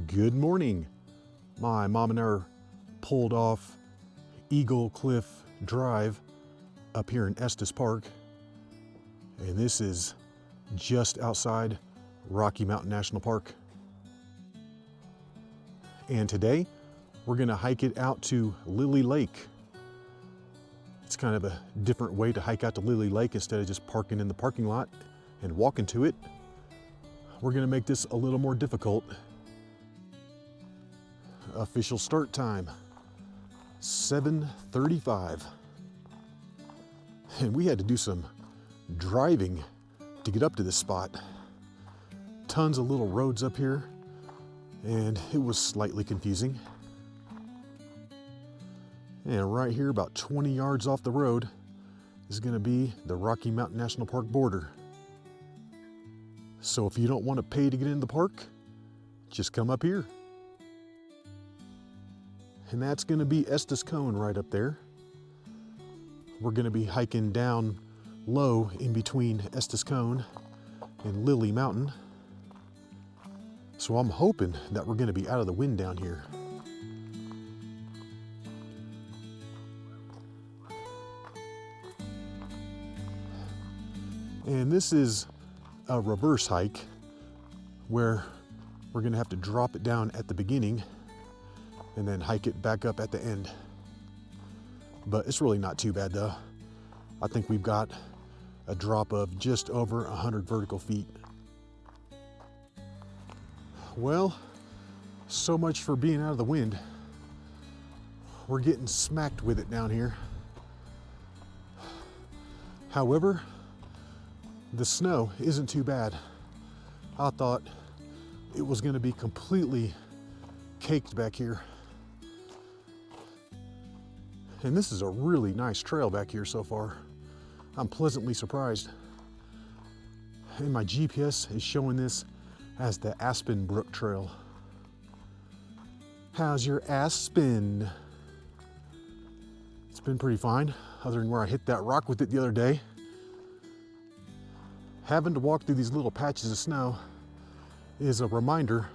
Good morning. My mom and I are pulled off Eagle Cliff Drive up here in Estes Park. And this is just outside Rocky Mountain National Park. And today we're gonna hike it out to Lily Lake. It's kind of a different way to hike out to Lily Lake instead of just parking in the parking lot and walking to it. We're gonna make this a little more difficult. Official start time, 7:35. And we had to do some driving to get up to this spot. Tons of little roads up here, and it was slightly confusing. And right here, about 20 yards off the road, is gonna be the Rocky Mountain National Park border. So if you don't want to pay to get in the park, just come up here. And that's gonna be Estes Cone right up there. We're gonna be hiking down low in between Estes Cone and Lily Mountain. So I'm hoping that we're gonna be out of the wind down here. And this is a reverse hike where we're gonna have to drop it down at the beginning and then hike it back up at the end. But it's really not too bad though. I think we've got a drop of just over 100 vertical feet. Well, so much for being out of the wind. We're getting smacked with it down here. However, the snow isn't too bad. I thought it was gonna be completely caked back here. And this is a really nice trail back here so far. I'm pleasantly surprised. And my GPS is showing this as the Aspen Brook Trail. How's your Aspen? It's been pretty fine, other than where I hit that rock with it the other day. Having to walk through these little patches of snow is a reminder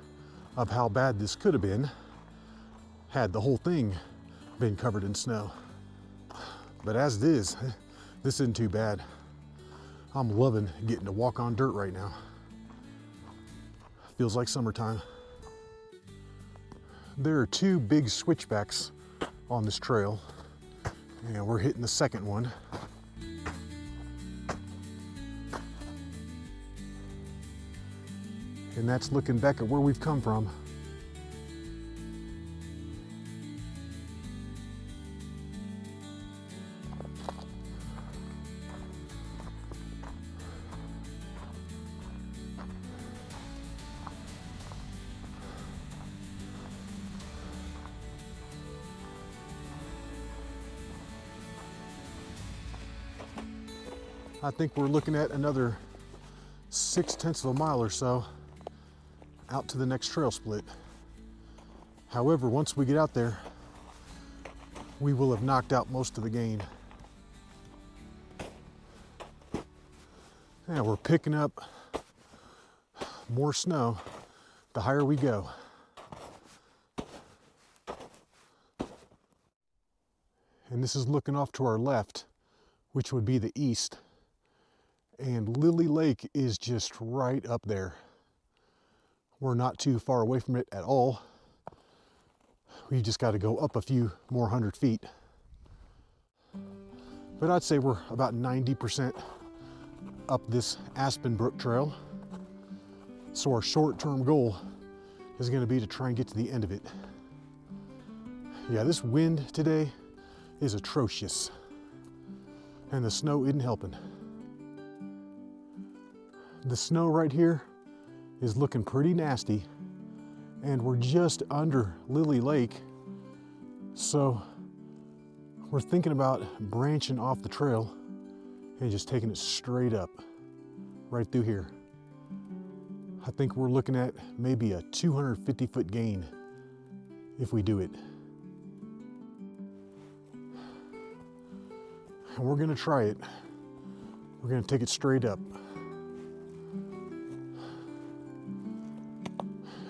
of how bad this could have been had the whole thing been covered in snow. But as it is, this isn't too bad. I'm loving getting to walk on dirt right now. Feels like summertime. There are two big switchbacks on this trail, and we're hitting the second one. And that's looking back at where we've come from. I think we're looking at another 6/10 of a mile or so out to the next trail split. However, once we get out there, we will have knocked out most of the gain. And we're picking up more snow the higher we go. And this is looking off to our left, which would be the east. And Lily Lake is just right up there. We're not too far away from it at all. We just got to go up a few more 100 feet. But I'd say we're about 90% up this Aspen Brook Trail. So our short-term goal is going to be to try and get to the end of it. Yeah, this wind today is atrocious, and the snow isn't helping. The snow right here is looking pretty nasty, and we're just under Lily Lake, so we're thinking about branching off the trail and just taking it straight up right through here. I think we're looking at maybe a 250-foot gain if we do it. And we're gonna try it. We're gonna take it straight up.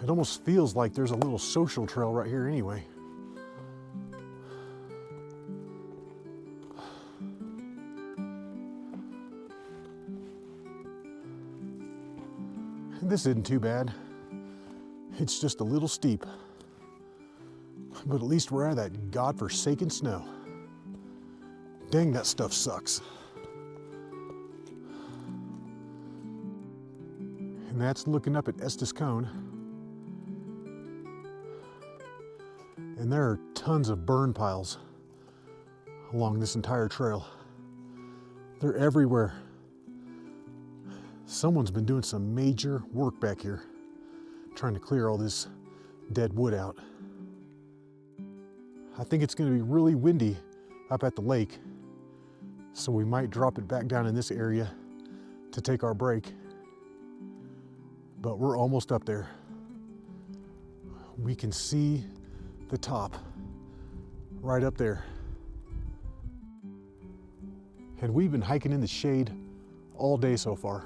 It almost feels like there's a little social trail right here anyway. This isn't too bad. It's just a little steep. But at least we're out of that godforsaken snow. Dang, that stuff sucks. And that's looking up at Estes Cone. And there are tons of burn piles along this entire trail. They're everywhere. Someone's been doing some major work back here, trying to clear all this dead wood out. I think it's going to be really windy up at the lake, so we might drop it back down in this area to take our break. But we're almost up there. We can see the top right up there. And we've been hiking in the shade all day so far.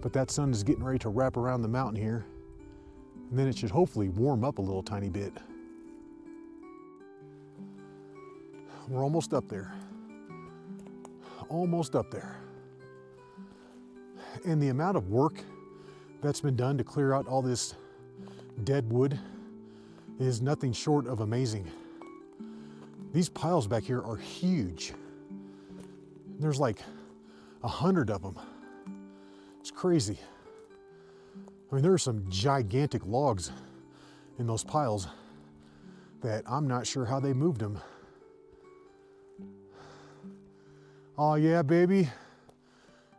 But that sun is getting ready to wrap around the mountain here. And then it should hopefully warm up a little tiny bit. We're almost up there. Almost up there. And the amount of work that's been done to clear out all this dead wood is nothing short of amazing. These piles back here are huge. There's like 100 of them. It's crazy. I mean, there are some gigantic logs in those piles that I'm not sure how they moved them. Oh yeah, baby.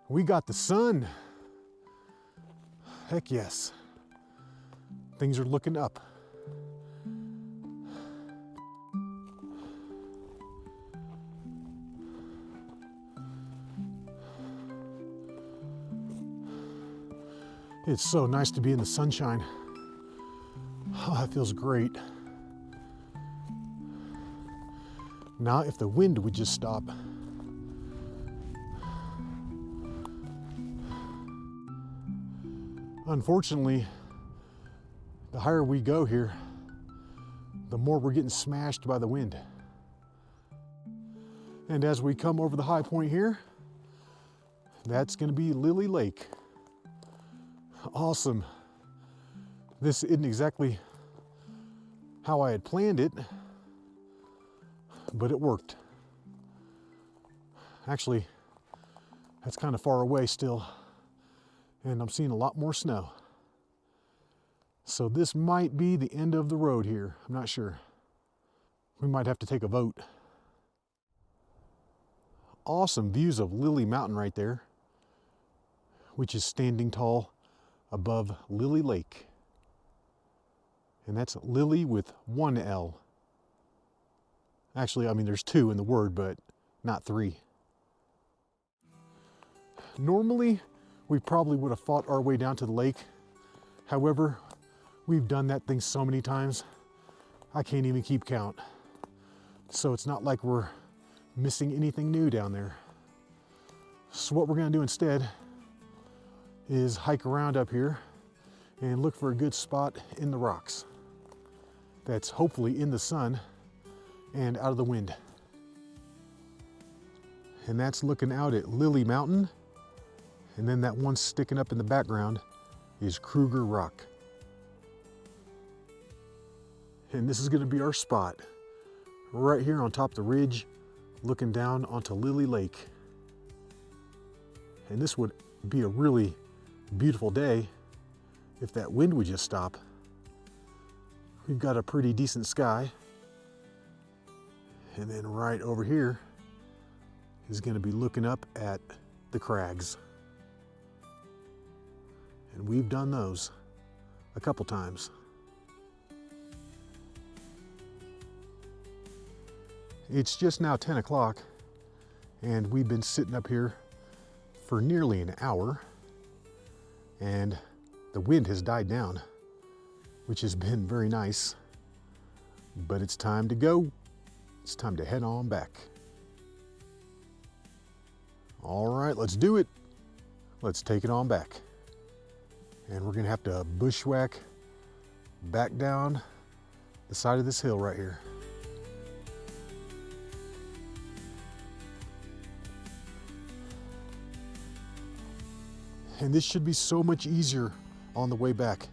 We got the sun. Heck yes. Things are looking up. It's so nice to be in the sunshine. Oh, it feels great. Now, if the wind would just stop. Unfortunately, the higher we go here, the more we're getting smashed by the wind. And as we come over the high point here, that's going to be Lily Lake. Awesome. This isn't exactly how I had planned it, but it worked. Actually, that's kind of far away still, and I'm seeing a lot more snow. So this might be the end of the road here. I'm not sure. We might have to take a vote. Awesome views of Lily Mountain right there, which is standing tall above Lily Lake. And that's Lily with one L. Actually, I mean, there's two in the word, but not three. Normally, we probably would have fought our way down to the lake. However, we've done that thing so many times, I can't even keep count. So it's not like we're missing anything new down there. So what we're gonna do instead is hike around up here and look for a good spot in the rocks that's hopefully in the sun and out of the wind. And that's looking out at Lily Mountain, and then that one sticking up in the background is Kruger Rock. And this is going to be our spot right here on top of the ridge looking down onto Lily Lake. And this would be a really beautiful day if that wind would just stop. We've got a pretty decent sky. And then right over here is going to be looking up at the crags. And we've done those a couple times. It's just now 10 o'clock and we've been sitting up here for nearly an hour, and the wind has died down, which has been very nice. But it's time to go. It's time to head on back. All right, let's do it. Let's take it on back. And we're gonna have to bushwhack back down the side of this hill right here. And this should be so much easier on the way back.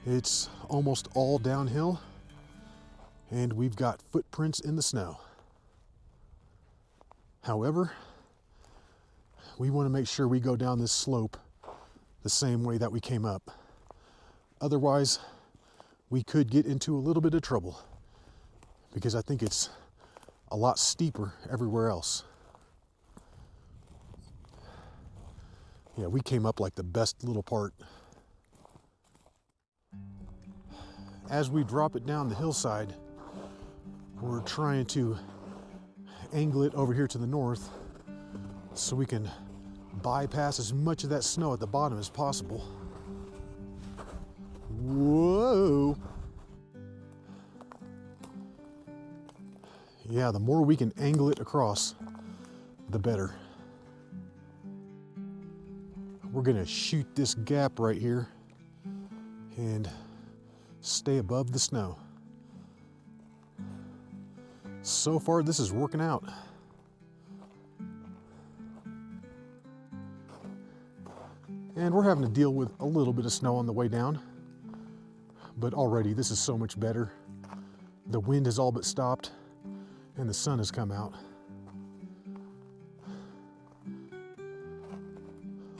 It's almost all downhill, and we've got footprints in the snow. However, we want to make sure we go down this slope the same way that we came up. Otherwise, we could get into a little bit of trouble because I think it's a lot steeper everywhere else. Yeah, we came up like the best little part. As we drop it down the hillside, we're trying to angle it over here to the north so we can bypass as much of that snow at the bottom as possible. Whoa! Yeah, the more we can angle it across, the better. We're gonna shoot this gap right here and stay above the snow. So far, this is working out. And we're having to deal with a little bit of snow on the way down, but already this is so much better. The wind has all but stopped and the sun has come out.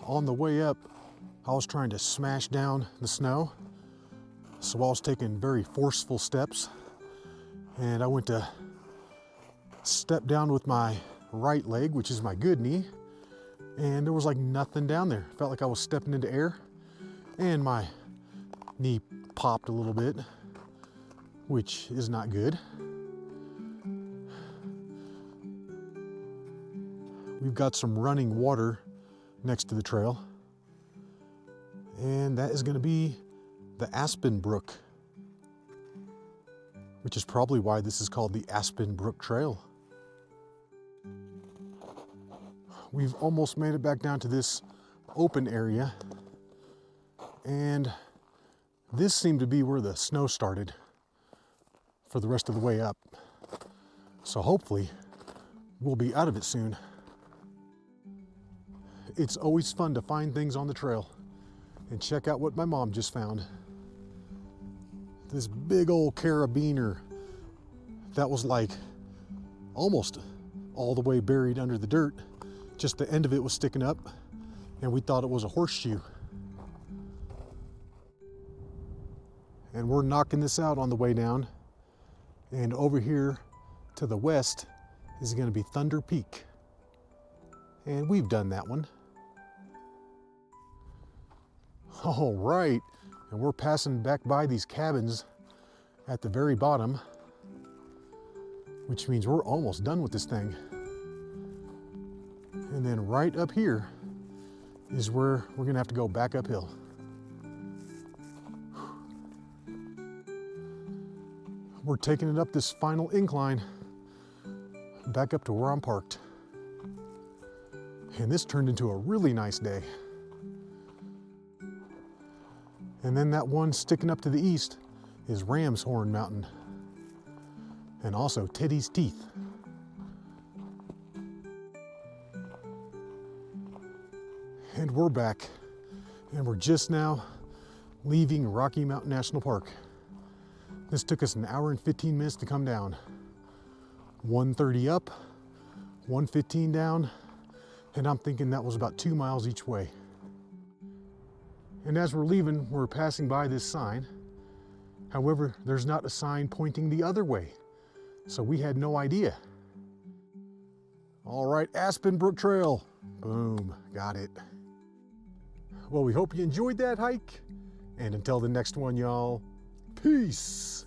On the way up, I was trying to smash down the snow, so I was taking very forceful steps, and I went to step down with my right leg, which is my good knee, and there was like nothing down there. Felt like I was stepping into air, and my knee popped a little bit, which is not good. We've got some running water next to the trail, and that is going to be the Aspen Brook, which is probably why this is called the Aspen Brook Trail. We've almost made it back down to this open area, and this seemed to be where the snow started for the rest of the way up. So hopefully we'll be out of it soon. It's always fun to find things on the trail and check out what my mom just found. This big old carabiner that was like almost all the way buried under the dirt. Just the end of it was sticking up, and we thought it was a horseshoe. And we're knocking this out on the way down. And over here to the west is going to be Thunder Peak. And we've done that one. All right, and we're passing back by these cabins at the very bottom, which means we're almost done with this thing. And then right up here is where we're gonna have to go back uphill. We're taking it up this final incline, back up to where I'm parked. And this turned into a really nice day. And then that one sticking up to the east is Ram's Horn Mountain, and also Teddy's Teeth. And we're back, and we're just now leaving Rocky Mountain National Park. This took us 1 hour and 15 minutes to come down. 1:30 up, 1:15 down, and I'm thinking that was about 2 miles each way. And as we're leaving, we're passing by this sign. However, there's not a sign pointing the other way, so we had no idea. All right, Aspen Brook Trail. Boom, got it. Well, we hope you enjoyed that hike, and until the next one, y'all, peace.